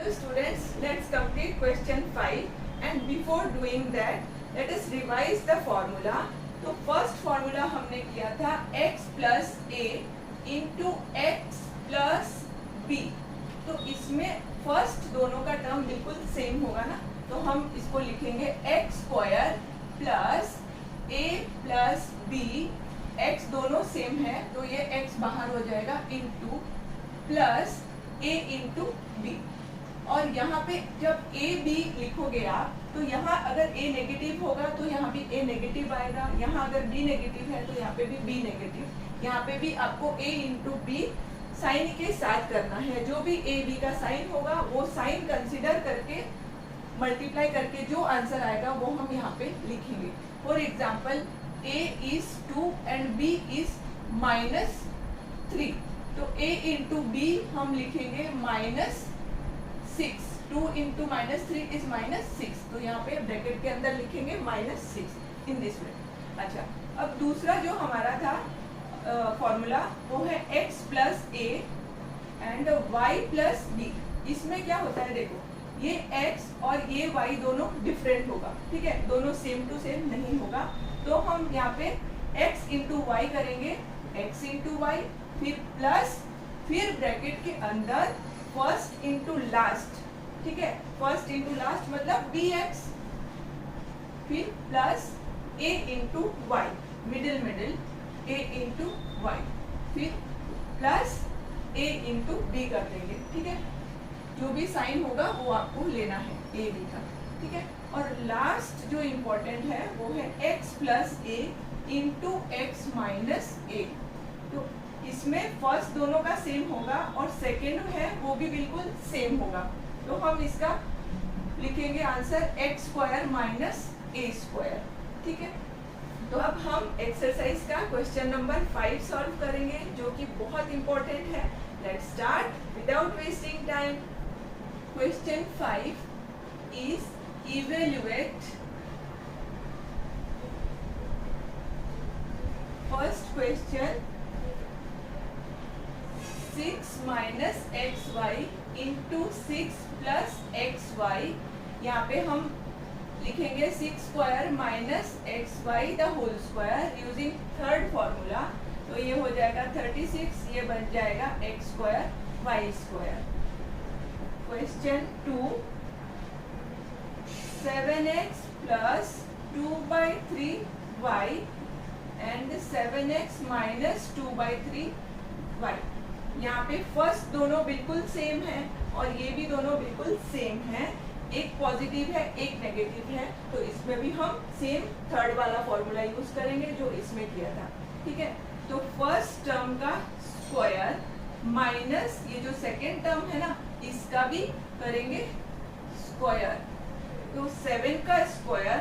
So students, let's complete question 5 and before doing that, let us revise the formula. तो first formula हमने किया था x plus ए into x plus B. तो इसमें first दोनों का टर्म बिल्कुल सेम होगा ना, तो हम इसको लिखेंगे एक्स स्क्वायर प्लस ए प्लस बी. एक्स दोनों सेम है तो ये एक्स बाहर हो जाएगा इंटू प्लस ए इंटू बी. और यहाँ पे जब ए बी लिखोगे आप तो यहाँ अगर a नेगेटिव होगा तो यहाँ भी a नेगेटिव आएगा, यहाँ अगर b नेगेटिव है तो यहाँ पे भी b नेगेटिव. यहाँ पे भी आपको a इंटू बी साइन के साथ करना है. जो भी a b का साइन होगा वो साइन कंसिडर करके मल्टीप्लाई करके जो आंसर आएगा वो हम यहाँ पे लिखेंगे. For example a is 2 and b is -3. तो a इंटू बी हम लिखेंगे -6. 2 इंटू -3 इज -6. तो यहाँ पे ब्रैकेट के अंदर लिखेंगे -6 इन दिस वे. अच्छा, अब दूसरा जो हमारा था फॉर्मूला वो है x plus A and y plus B. इसमें क्या होता है, देखो ये x और ये y दोनों डिफरेंट होगा, ठीक है, दोनों सेम टू सेम नहीं होगा. तो हम यहाँ पे x इंटू वाई करेंगे, x इंटू वाई, फिर प्लस, फिर ब्रैकेट के अंदर फर्स्ट इंटू लास्ट, ठीक है, फर्स्ट इंटू लास्ट मतलब bx, फिर plus a into Y, middle a into Y, फिर प्लस a इंटू बी कर देंगे, ठीक है. जो भी साइन होगा वो आपको लेना है a b का, ठीक है. और लास्ट जो इम्पोर्टेंट है वो है x प्लस ए इंटू एक्स माइनस ए. तो इसमें फर्स्ट दोनों का सेम होगा और सेकेंड है वो भी बिल्कुल सेम होगा. तो हम इसका लिखेंगे answer x square minus A square, ठीक है. तो अब हम एक्सरसाइज का क्वेश्चन नंबर 5 सॉल्व करेंगे जो कि बहुत इंपॉर्टेंट है. Let's start without wasting time. Question 5 is evaluate first question 6 minus xy into 6 plus xy. यहाँ पे हम लिखेंगे 6 square minus xy the whole square using third formula. तो ये हो जाएगा 36, ये बन जाएगा x square y square. Question 2 7x plus 2/3y and 7x minus 2/3y. यहाँ पे फर्स्ट दोनों बिल्कुल सेम है और ये भी दोनों बिल्कुल सेम है. एक पॉजिटिव है एक नेगेटिव है, तो इसमें भी हम सेम थर्ड वाला फॉर्मूला यूज करेंगे जो इसमें किया था, ठीक है. तो फर्स्ट टर्म का स्क्वायर माइनस ये जो सेकेंड टर्म है ना इसका भी करेंगे स्क्वायर. तो 7 का स्क्वायर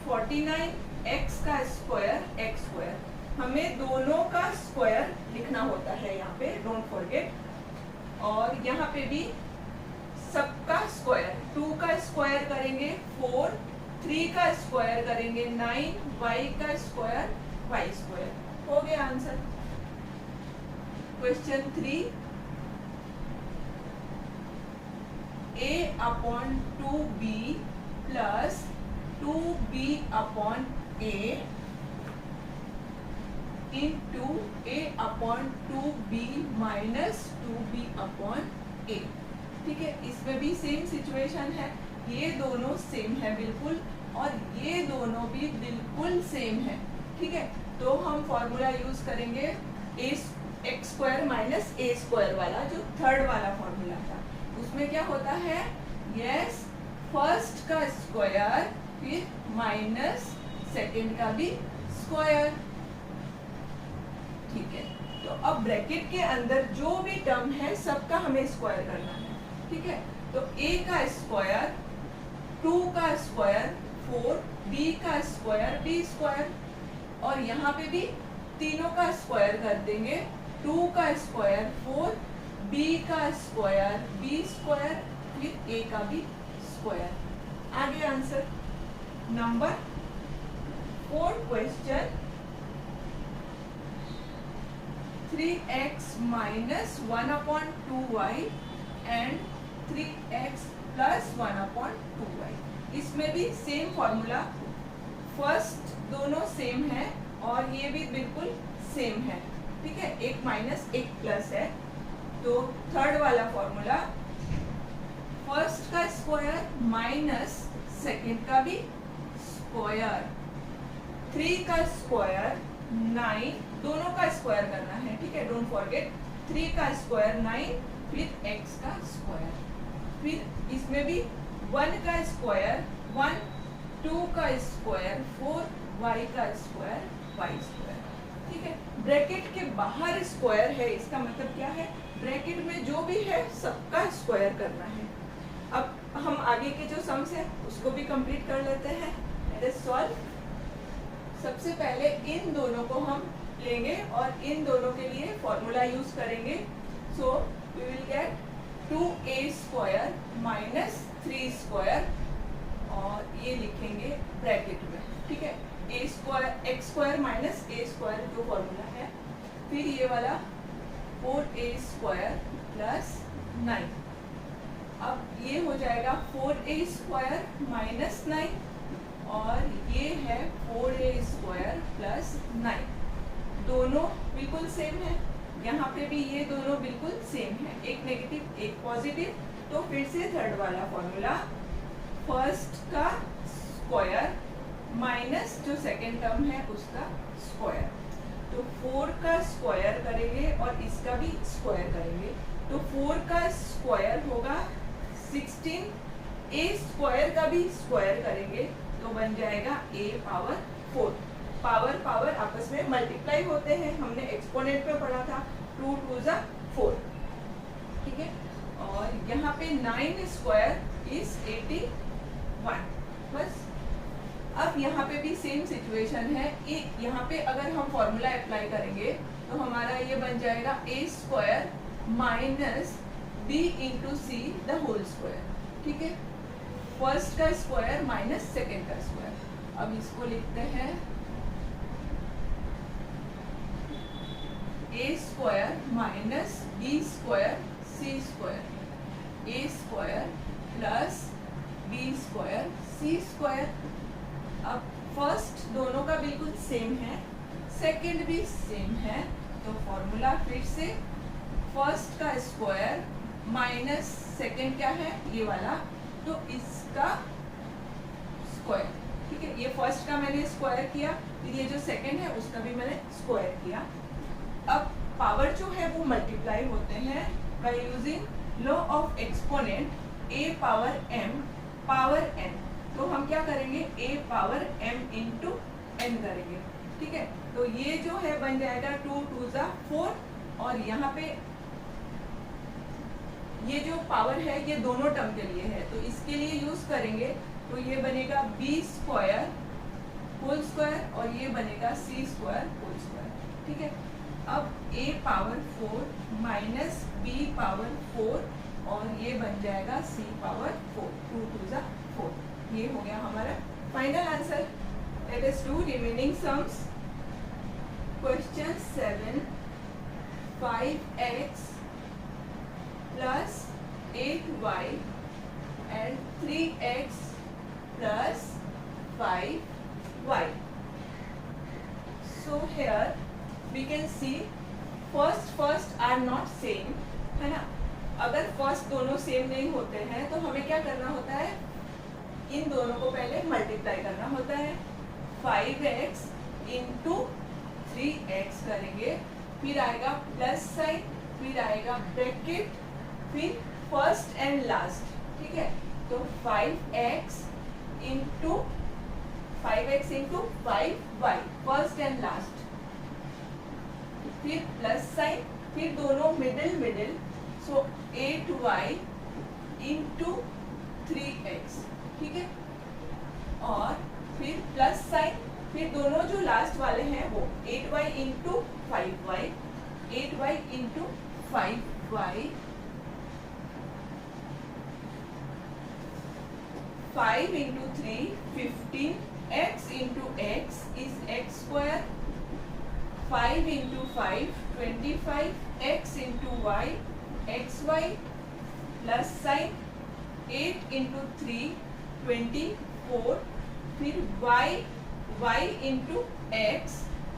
49, x का स्क्वायर x स्क्वायर. हमें दोनों का स्क्वायर लिखना होता है यहाँ पे, डोंट फॉरगेट. और यहाँ पे भी सबका स्क्वायर, 2 का स्क्वायर करेंगे 4, 3 का स्क्वायर करेंगे 9, y का स्क्वायर y स्क्वायर. हो गया answer. Question 3 a upon 2b plus 2b upon a into a upon 2b minus 2b upon a, ठीक है. इसमें भी सेम सिचुएशन है, ये दोनों सेम है बिल्कुल और ये दोनों भी बिल्कुल सेम है, ठीक है. तो हम फॉर्मूला यूज करेंगे x square minus A square वाला, जो थर्ड वाला फॉर्मूला था. उसमें क्या होता है, यस, फर्स्ट का स्क्वायर फिर माइनस सेकेंड का भी स्क्वायर, ठीक है. तो अब ब्रैकेट के अंदर जो भी टर्म है सबका हमें स्क्वायर करना है, ठीक है. तो a का स्क्वायर 2 का स्क्वायर 4, b का स्क्वायर b स्क्वायर. और यहाँ पे भी तीनों का स्क्वायर कर देंगे. 2 का स्क्वायर 4, b का स्क्वायर b स्क्वायर, फिर a का भी स्क्वायर. आगे answer number 4 question 3x minus 1/2y and 3x plus 1/2y। इसमें भी सेम फॉर्मूला, फर्स्ट दोनों सेम है और ये भी बिल्कुल सेम है, ठीक है, एक माइनस एक प्लस है। तो थर्ड वाला फॉर्मूला, फर्स्ट का स्क्वायर माइनस सेकेंड का भी स्क्वायर, 3 का स्क्वायर 9, दोनों का स्क्वायर करना है, ठीक है, डोंट फॉरगेट, 3 का स्क्वायर 9, फिर x का स्क्वायर, फिर इसमें भी 1 का स्क्वायर 1, 2 का स्क्वायर 4, y का स्क्वायर y स्क्वायर, ठीक है। ब्रैकेट के बाहर स्क्वायर है, इसका मतलब क्या है, ब्रैकेट में जो भी है सबका स्क्वायर करना है। अब हम आगे के जो सम्स है उसको भी कंप्लीट कर लेते हैं। Let us solve. सबसे पहले इन दोनों को हम लेंगे और इन दोनों के लिए फॉर्मूला यूज करेंगे। So we will get 2a² minus 3² और ये लिखेंगे ब्रैकेट में, ठीक है, x² माइनस a² जो फॉर्मूला है। फिर ये वाला 4a² प्लस 9, अब ये हो जाएगा 4a² माइनस 9 और ये है 4a² प्लस 9, दोनों बिल्कुल सेम है। यहाँ पे भी ये दोनों बिल्कुल सेम है, एक नेगेटिव एक पॉजिटिव। तो फिर से थर्ड वाला फॉर्मूला, फर्स्ट का स्क्वायर माइनस जो सेकेंड टर्म है उसका स्क्वायर, तो 4 का स्क्वायर करेंगे और इसका भी स्क्वायर करेंगे। तो 4 का स्क्वायर होगा 16, a² का भी स्क्वायर करेंगे तो बन जाएगा a⁴। पावर पावर आपस में मल्टीप्लाई होते हैं, हमने एक्सपोनेंट में पढ़ा था, 2 2 ज़ा 4, ठीक है। और यहाँ पे 9² इज 81, बस। अब यहाँ पे भी सेम सिचुएशन है, यहाँ पे अगर हम फॉर्मूला अप्लाई करेंगे तो हमारा ये बन जाएगा a² minus b into C the whole square, ठीक है, फर्स्ट का स्क्वायर माइनस सेकेंड का स्क्वायर। अब इसको लिखते हैं a² minus b² c² a² plus b² c²। अब फर्स्ट दोनों का बिल्कुल सेम है, सेकेंड भी सेम है, तो फॉर्मूला फिर से फर्स्ट का स्क्वायर माइनस सेकेंड क्या है ये वाला, तो इसका स्क्वायर, ठीक है। ये फर्स्ट का मैंने स्क्वायर किया, फिर ये जो सेकेंड है उसका भी मैंने स्क्वायर किया। अब पावर जो है वो मल्टीप्लाई होते हैं by using law of exponent, a power m power n। तो हम क्या करेंगे, a power m into n करेंगे, ठीक है। तो ये जो है बन जाएगा 2 2 ज़ा 4 और यहाँ पे ये जो पावर है ये दोनों टर्म के लिए है, तो इसके लिए यूज करेंगे तो ये बनेगा b² होल स्क्वायर और ये बनेगा c² होल स्क्वायर, ठीक है। अब a power 4 minus b power 4 और ये बन जाएगा c पावर 4, 2 2 ज़ा 4। ये हो गया हमारा final answer. Late us do remaining sums. Question 7, 5x plus 8y and 3x plus 5y. So here we can see first are not same, है ना। अगर फर्स्ट दोनों सेम नहीं होते हैं तो हमें क्या करना होता है, इन दोनों को पहले मल्टीप्लाई करना होता है। 5x इंटू 3x करेंगे, फिर आएगा प्लस साइन, फिर आएगा ब्रैकेट, फिर फर्स्ट एंड लास्ट, ठीक है। तो 5x into 5y first and last, फिर प्लस साइन, फिर दोनों मिडिल, सो 8y इंटू 3x, ठीक है। और फिर प्लस साइन, फिर दोनों जो लास्ट वाले हैं वो 8y into 5y, 8y into 5y, 5 into 3 15, x into x is x square, 5 into 5 25, x into y xy, plus sign 8 into 3 24, फिर y into x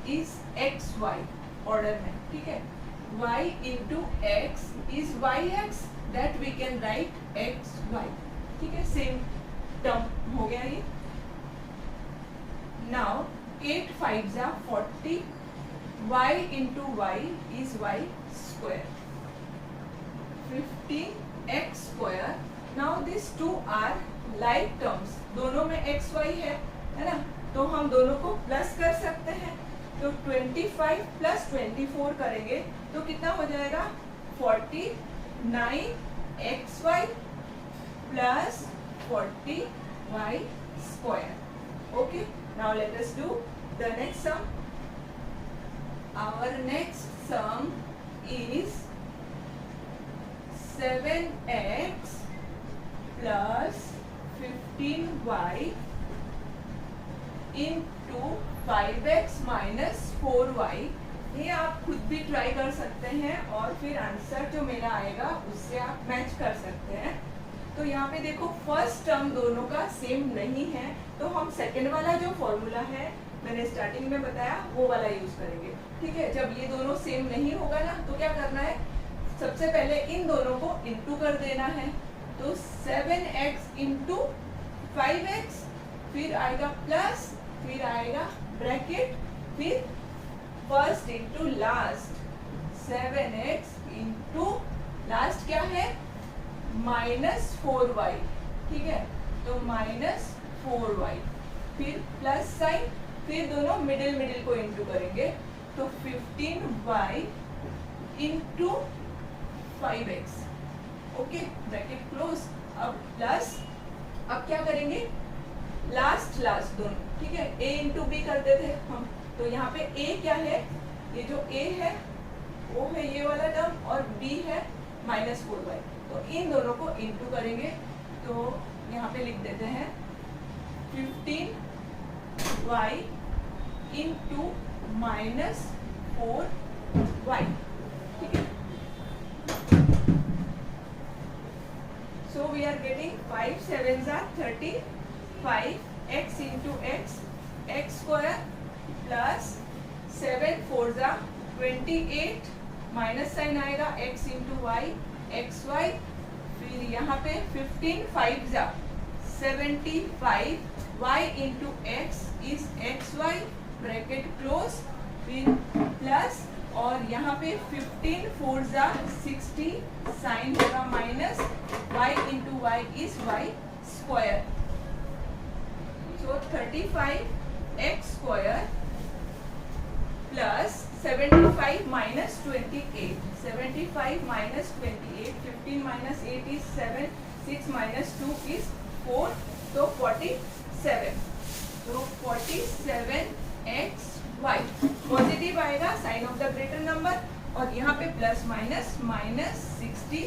is xy order में, ठीक है। y into x is yx, that we can write xy, ठीक है, same term हो गया ये। Now 8 5 जा 40, y into y is y square, 15x square. Now this two are like terms, दोनों में x y है ना, तो हम दोनों को प्लस कर सकते हैं। तो 25 प्लस 24 करेंगे तो कितना हो जाएगा, 49xy plus 40y square. Okay, now let us do the next sum. Our next sum is 7x plus 15y into 5x minus 4y। ये आप खुद भी ट्राई कर सकते हैं और फिर आंसर जो मेरा आएगा उससे आप मैच कर सकते हैं। तो यहाँ पे देखो फर्स्ट टर्म दोनों का सेम नहीं है, तो हम सेकंड वाला जो फॉर्मूला है मैंने स्टार्टिंग में बताया वो वाला यूज करेंगे, ठीक है। जब ये दोनों सेम नहीं होगा ना तो क्या करना है, सबसे पहले इन दोनों को इंटू कर देना है। तो 7x इंटू 5x, फिर आएगा प्लस, फिर आएगा ब्रैकेट, फिर first into last 7x into last क्या है माइनस 4y, ठीक है, तो माइनस 4y, फिर प्लस साइन, फिर दोनों मिडिल को इंटू करेंगे तो 15y into 5x। Okay, bracket close. अब प्लस, अब क्या करेंगे लास्ट दोनों, ठीक है, a इंटू बी करते थे हम, तो यहाँ पे a क्या है, ये जो a है वो है ये वाला टर्म और b है माइनस 4y, तो इन दोनों को इंटू करेंगे तो यहाँ पे लिख देते हैं 15y इंटू माइनस 4y, ठीक है। So we are getting 5 7s are 35, x into x, x square plus 7 4s are 28, minus sign आएगा x into y, xy, फिर यहाँ पे 15 5 जा 75, y into x is xy, bracket close, फिर plus, और यहाँ पे 15 4 जा 60, साइन होगा minus, y into y is y square, so 35x square plus 75 minus 28, 75 minus 28, 15 minus 8 is 7, 6 minus 2 is 4, तो 47, तो 47x y पॉजिटिव आएगा, sign of the greater number, और यहाँ पे plus minus minus 60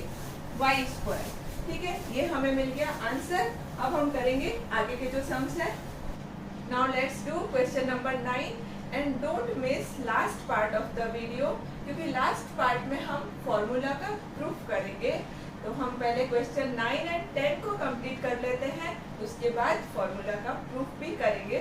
y square, ठीक है। ये हमें मिल गया आंसर। अब हम करेंगे आगे के जो सम्स है। Now let's do question number 9 and don't miss last part of the video, क्योंकि लास्ट पार्ट में हम फॉर्मूला का प्रूफ करेंगे। तो हम पहले क्वेश्चन 9 एंड 10 को कंप्लीट कर लेते हैं, उसके बाद फॉर्मूला का प्रूफ भी करेंगे।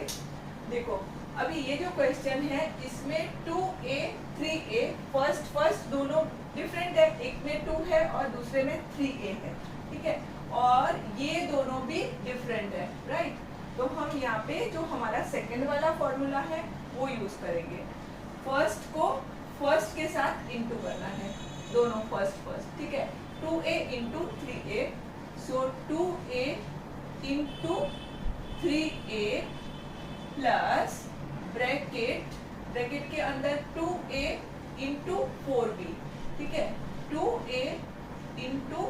देखो अभी ये जो क्वेश्चन है इसमें 2a 3a, फर्स्ट दोनों डिफरेंट है, एक में 2 है और दूसरे में 3a है, ठीक है, और ये दोनों भी डिफरेंट है, राइट। तो हम यहाँ पे जो हमारा सेकंड वाला फॉर्मूला है वो यूज करेंगे। फर्स्ट को फर्स्ट के साथ इंटू करना है, दोनों फर्स्ट, ठीक है, 2a इंटू 3a, सो 2a into 3a plus bracket के अंदर 2a इंटू 4b, ठीक है, 2a इंटू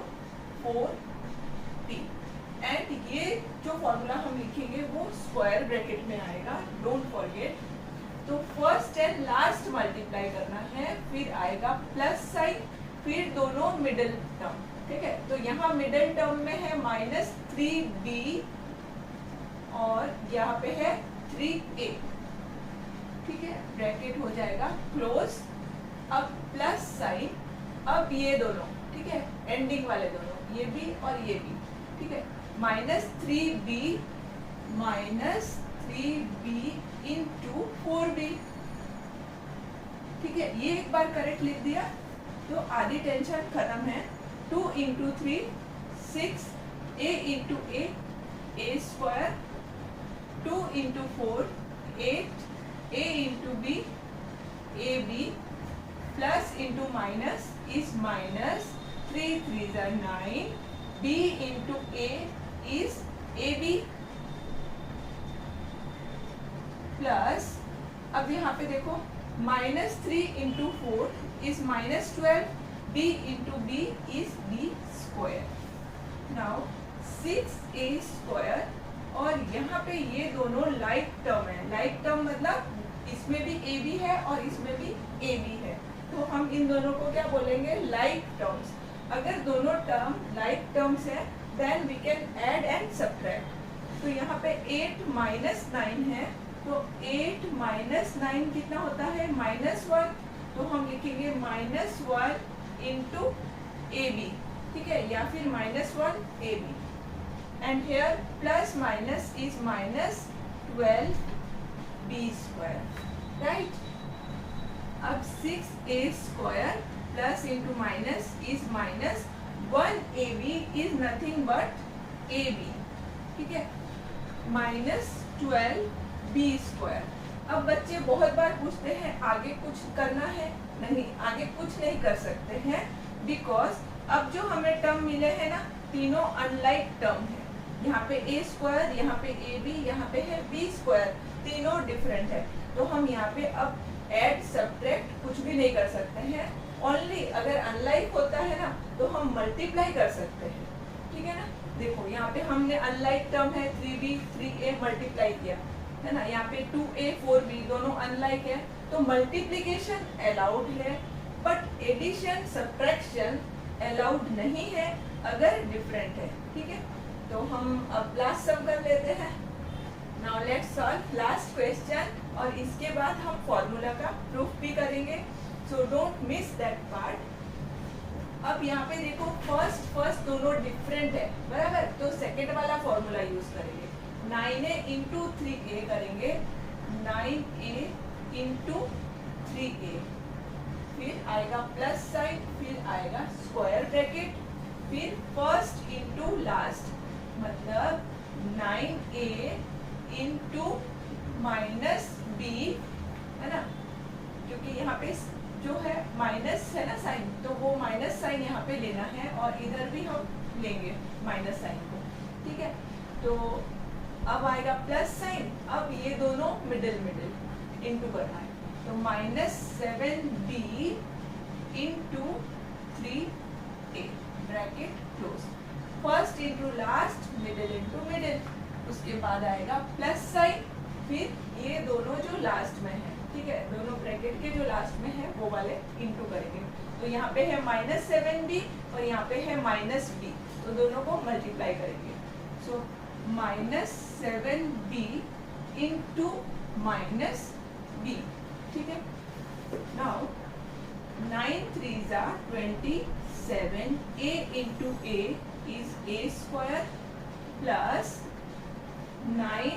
4b, एंड ये जो फॉर्मूला हम लिखेंगे वो स्क्वायर ब्रैकेट में आएगा, डोंट फॉरगेट। तो फर्स्ट एंड लास्ट मल्टीप्लाई करना है, फिर आएगा प्लस साइन, फिर दोनों मिडिल टर्म, ठीक है। तो यहाँ मिडिल टर्म में है माइनस 3b और यहाँ पे है 3a, ठीक है, ब्रैकेट हो जाएगा क्लोज। अब प्लस साइन, अब ये दोनों, ठीक है, एंडिंग वाले दोनों, ये भी और ये भी, ठीक है, -3b इंटू 4b। ठीक है, ये एक बार करेक्ट लिख दिया तो आधी टेंशन खत्म है। 2 into 3 6, a into a square, 2 into 4 8, a into b ab, plus into minus is minus, 3 3 9, b into a is ab, plus अब यहाँ पे देखो -3 into 4 is -12, b into b is b square. Now 6a square, और यहाँ पे ये दोनों like term है। लाइक टर्म मतलब इसमें भी ab है और इसमें भी ab है, तो हम इन दोनों को क्या बोलेंगे, लाइक टर्म्स। अगर दोनों टर्म लाइक टर्म्स है then we can add and subtract. तो यहाँ पे 8 -9 है, तो 8 -9 कितना होता है, -1, तो हम लिखेंगे -1 इंटू ab, ठीक है, या फिर -1 ab, and here plus minus is -12b square, right. अब 6a square plus into minus is -1ab is nothing but ab, ठीक है, -12b स्क्वायर। अब बच्चे बहुत बार पूछते हैं आगे कुछ करना है, नहीं, आगे कुछ नहीं कर सकते हैं, बिकॉज अब जो हमें टर्म मिले हैं ना, तीनों अनलाइक टर्म है। यहाँ पे a स्क्वायर, यहाँ पे ab, यहाँ पे है b स्क्वायर, तीनों डिफरेंट है। तो हम यहाँ पे अब ऐड सब्ट्रैक्ट कुछ भी नहीं कर सकते हैं। ओनली अगर अनलाइक होता है ना तो हम मल्टीप्लाई कर सकते हैं, ठीक है ना। देखो यहाँ पे हमने अनलाइक टर्म है 3b 3a मल्टीप्लाई किया है ना, यहाँ पे 2a 4b दोनों अनलाइक है, तो मल्टीप्लिकेशन अलाउड है, बट एडिशन सब्ट्रैक्शन अलाउड नहीं है अगर डिफरेंट है, ठीक है। तो हम अब लास्ट सम कर लेते हैं। Now let's solve last question, और इसके बाद हम फॉर्मूला का प्रूफ भी करेंगे, so don't miss that part. अब यहाँ पे देखो फर्स्ट दोनों डिफरेंट है, बराबर, तो सेकेंड वाला फॉर्मूला यूज करेंगे। 9a इंटू 3a करेंगे, 9a इंटू 3a, फिर आएगा प्लस साइन, फिर आएगा स्क्वायर ब्रैकेट, फिर फर्स्ट इंटू लास्ट, मतलब 9a इंटू -b, है ना, क्योंकि यहाँ पे जो है माइनस है ना साइन, तो वो माइनस साइन यहाँ पे लेना है, और इधर भी हम लेंगे माइनस साइन को, ठीक है। तो अब आएगा प्लस साइन, अब ये दोनों मिडिल इंटू करना है, तो -7b into 3a bracket close, first into last, middle into middle, उसके बाद आएगा प्लस साइन, फिर ये दोनों जो लास्ट में है, ठीक है, दोनों ब्रैकेट के जो लास्ट में है वो वाले इंटू करेंगे। तो यहाँ पे है -7b और यहाँ पे है -b, तो दोनों को मल्टीप्लाई करेंगे, सो -7b इंटू -b, ठीक है। Now 9 3s are 27, a into a is a square, plus 9,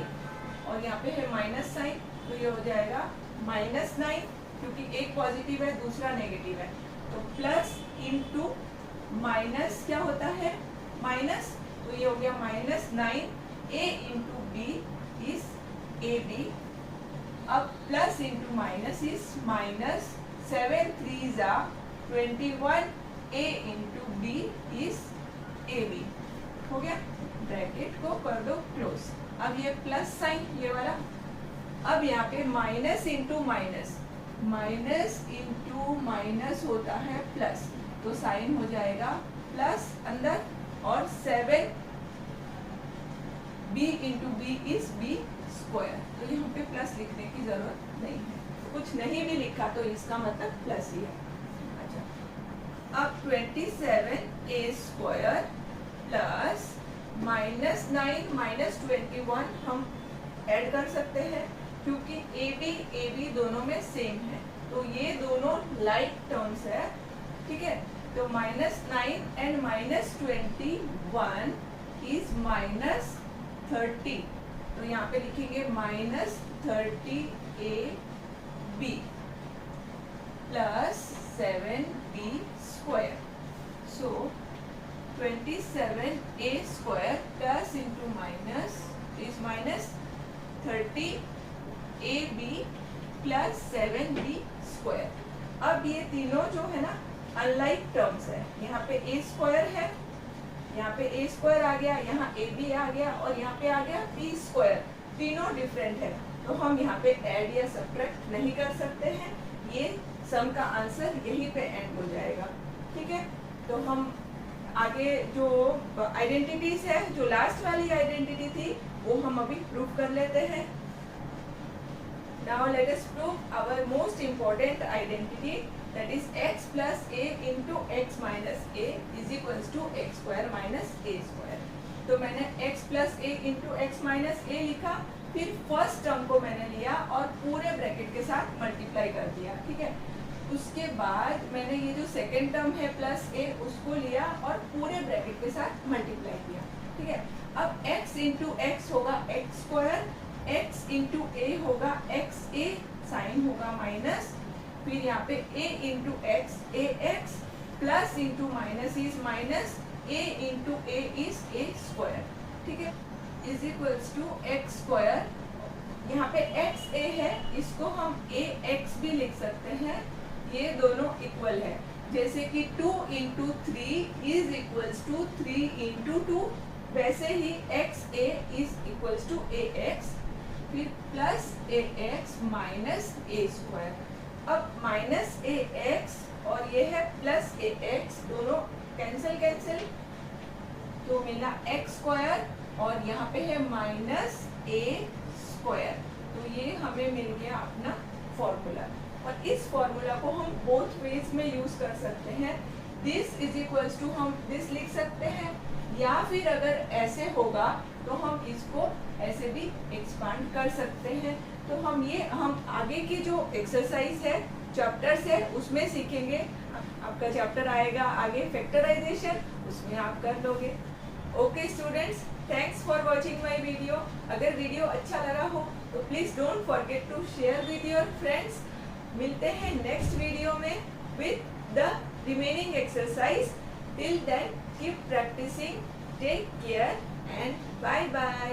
और यहाँ पे है माइनस साइन, तो ये हो जाएगा -9, क्योंकि एक पॉजिटिव है दूसरा नेगेटिव है, तो प्लस इंटू माइनस क्या होता है, माइनस, तो ये हो गया -9, a into b is ab, अब plus into minus is -7 3s are 21, a into b is ab, हो गया, ब्रैकेट को कर दो क्लोज। अब ये प्लस साइन ये वाला, अब यहाँ पे माइनस इंटू माइनस होता है प्लस, तो साइन हो जाएगा प्लस अंदर, और 7b into b is b square, तो यहाँ पे प्लस लिखने की जरूरत नहीं है, कुछ नहीं भी लिखा तो इसका मतलब प्लस ही है। अच्छा, अब 27a स्क्वायर प्लस -9 -21 हम ऐड कर सकते हैं, क्योंकि AB दोनों में सेम है, तो ये दोनों लाइक टर्म्स है, ठीक है। तो -9 एंड -21 इज -30, तो यहाँ पे लिखेंगे -30ab plus 7b square. So 27a square plus into minus is -30ab plus 7b square. अब ये तीनों जो है ना अनलाइक टर्म्स है. यहाँ पे a स्क्वायर है, यहाँ पे a स्क्वायर आ गया, यहाँ ab आ गया और यहाँ पे आ गया b स्क्वायर. तीनों डिफरेंट है, तो हम यहाँ पे ऐड या सब्ट्रैक्ट नहीं कर सकते हैं. ये सम का आंसर यहीं पे एंड हो जाएगा. ठीक है, तो हम आगे जो आइडेंटिटीज है, जो लास्ट वाली आइडेंटिटी थी, वो हम अभी प्रूव कर लेते हैं. Now let us prove our most important identity, that is x plus a into x minus a is equals to x square minus a square. तो मैंने x plus a into x minus a लिखा, फिर first term को मैंने लिया और पूरे bracket के साथ मल्टीप्लाई कर दिया. ठीक है, उसके बाद मैंने ये जो सेकेंड टर्म है प्लस a, उसको लिया और पूरे ब्रैकेट के साथ मल्टीप्लाई किया. ठीक है, अब x इंटू एक्स होगा x square, x into a होगा एक्स ए, साइन होगा माइनस, फिर यहाँ पे a into x a x, plus into minus is minus, a into a is a square. ठीक है, is equals to x square. यहाँ पे एक्स ए है, इसको हम ए एक्स भी लिख सकते हैं. ये दोनों इक्वल है, जैसे कि 2 into 3 is equals to 3 into 2, वैसे ही X A is equals to A X, फिर plus A X minus A square. अब माइनस ए एक्स और ये है प्लस ए एक्स, दोनों कैंसिल कैंसिल, तो मिला एक्स स्क्वायर और यहाँ पे है माइनस ए स्क्वायर. तो ये हमें मिल गया अपना फॉर्मूला, और इस फॉर्मूला को हम बोथ वेज में यूज कर सकते हैं. दिस इज इक्वल्स टू हम दिस लिख सकते हैं, या फिर अगर ऐसे होगा तो हम इसको ऐसे भी एक्सपांड कर सकते हैं. तो हम आगे की जो एक्सरसाइज है, चैप्टर्स है, उसमें सीखेंगे. आपका चैप्टर आएगा आगे फैक्टराइजेशन, उसमें आप कर लोगे. Okay students, thanks for watching my video. अगर वीडियो अच्छा लगा हो तो please don't forget to share with your friends. मिलते हैं नेक्स्ट वीडियो में with the remaining exercise. Till then keep practising, take care and bye bye.